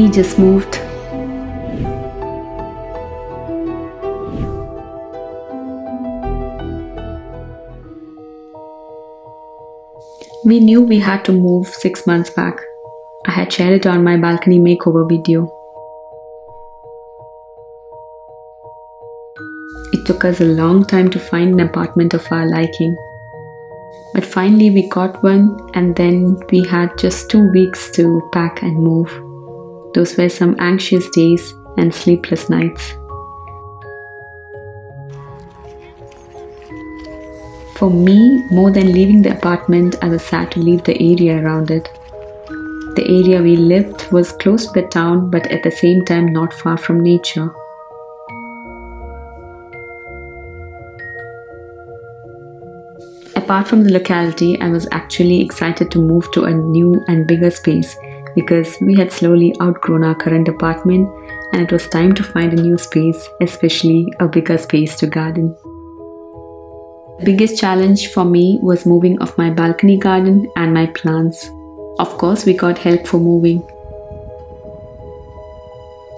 He just moved. We knew we had to move 6 months back. I had shared it on my balcony makeover video. It took us a long time to find an apartment of our liking. But finally we got one, and then we had just 2 weeks to pack and move. Those were some anxious days and sleepless nights. For me, more than leaving the apartment, I was sad to leave the area around it. The area we lived was close to the town, but at the same time not far from nature. Apart from the locality, I was actually excited to move to a new and bigger space because we had slowly outgrown our current apartment and it was time to find a new space, especially a bigger space to garden. The biggest challenge for me was moving of my balcony garden and my plants. Of course, we got help for moving.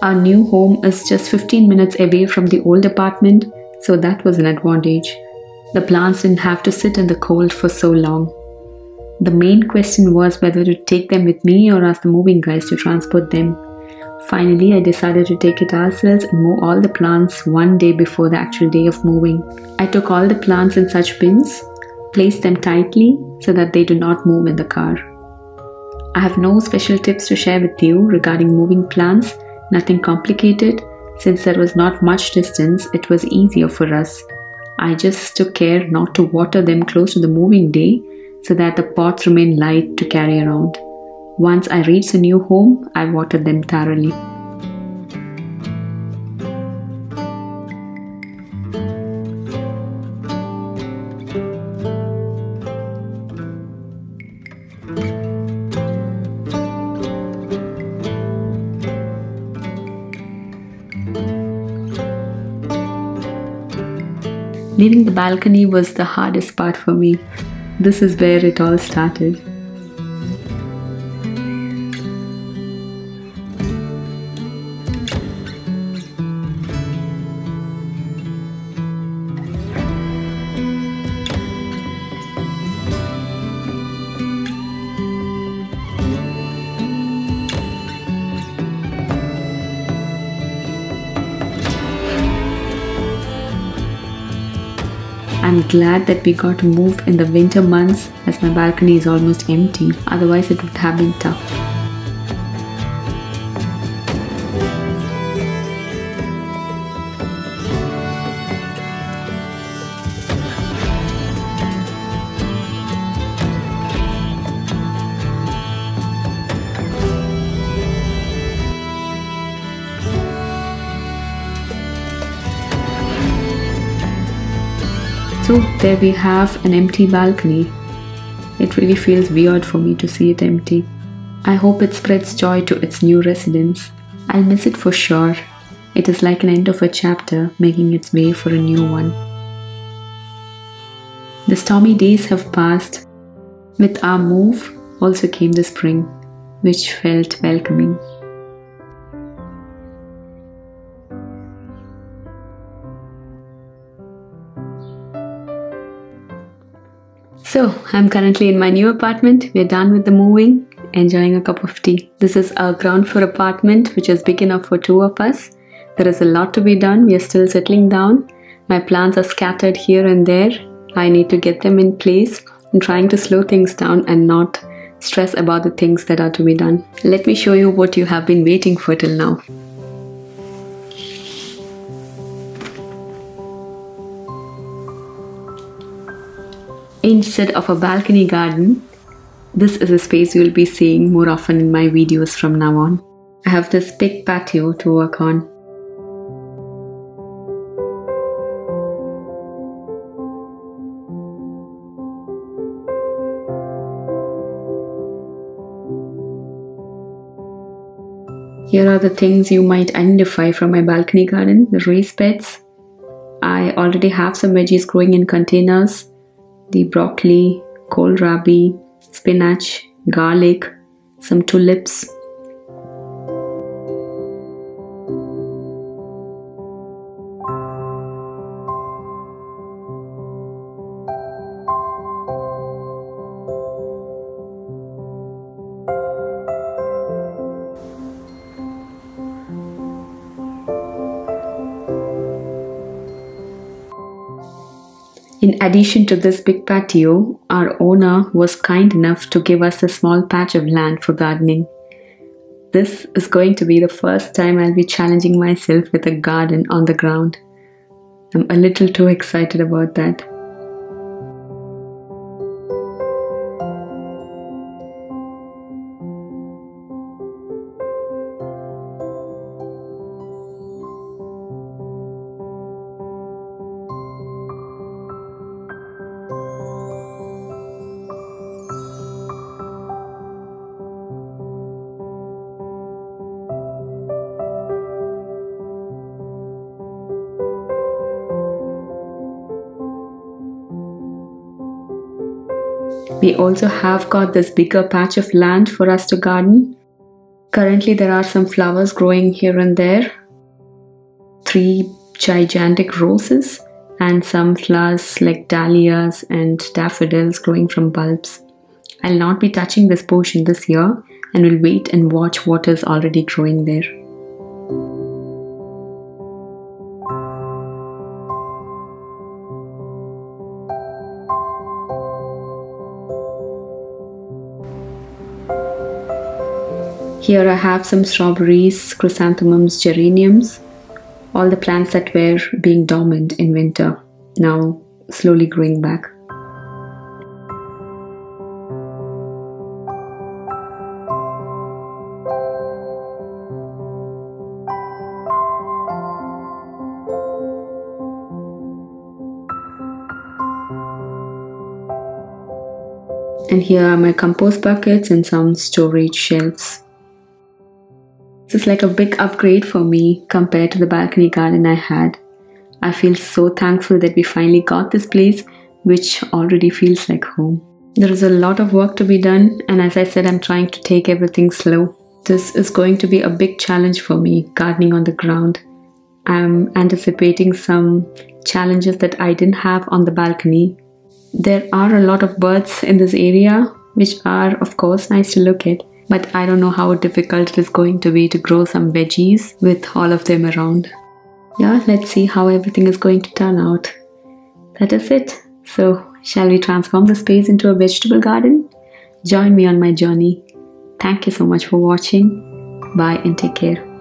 Our new home is just 15 minutes away from the old apartment, so that was an advantage. The plants didn't have to sit in the cold for so long. The main question was whether to take them with me or ask the moving guys to transport them. Finally, I decided to take it ourselves and move all the plants one day before the actual day of moving. I took all the plants in such bins, placed them tightly so that they do not move in the car. I have no special tips to share with you regarding moving plants, nothing complicated. Since there was not much distance, it was easier for us. I just took care not to water them close to the moving day so that the pots remain light to carry around. Once I reached the new home, I watered them thoroughly. Leaving the balcony was the hardest part for me. This is where it all started. I'm glad that we got to move in the winter months as my balcony is almost empty, otherwise it would have been tough. So there we have an empty balcony. It really feels weird for me to see it empty. I hope it spreads joy to its new residents. I'll miss it for sure. It is like an end of a chapter making its way for a new one. The stormy days have passed. With our move also came the spring, which felt welcoming. So, I'm currently in my new apartment. We're done with the moving, enjoying a cup of tea. This is our ground floor apartment, which is big enough for 2 of us. There is a lot to be done. We are still settling down. My plants are scattered here and there. I need to get them in place. I'm trying to slow things down and not stress about the things that are to be done. Let me show you what you have been waiting for till now. Instead of a balcony garden, this is a space you'll be seeing more often in my videos from now on. I have this big patio to work on. Here are the things you might identify from my balcony garden, the raised beds. I already have some veggies growing in containers. The broccoli, kohlrabi, spinach, garlic, some tulips. addition to this big patio, our owner was kind enough to give us a small patch of land for gardening. This is going to be the first time I'll be challenging myself with a garden on the ground. I'm a little too excited about that. We also have got this bigger patch of land for us to garden. Currently there are some flowers growing here and there. 3 gigantic roses and some flowers like dahlias and daffodils growing from bulbs. I'll not be touching this portion this year and will wait and watch what is already growing there. Here I have some strawberries, chrysanthemums, geraniums, all the plants that were being dormant in winter, now slowly growing back. And here are my compost buckets and some storage shelves. This is like a big upgrade for me compared to the balcony garden I had. I feel so thankful that we finally got this place, which already feels like home. There is a lot of work to be done, and as I said, I'm trying to take everything slow. This is going to be a big challenge for me, gardening on the ground. I'm anticipating some challenges that I didn't have on the balcony. There are a lot of birds in this area, which are of course nice to look at. But I don't know how difficult it is going to be to grow some veggies with all of them around. Yeah, let's see how everything is going to turn out. That is it. So, shall we transform the space into a vegetable garden? Join me on my journey. Thank you so much for watching. Bye and take care.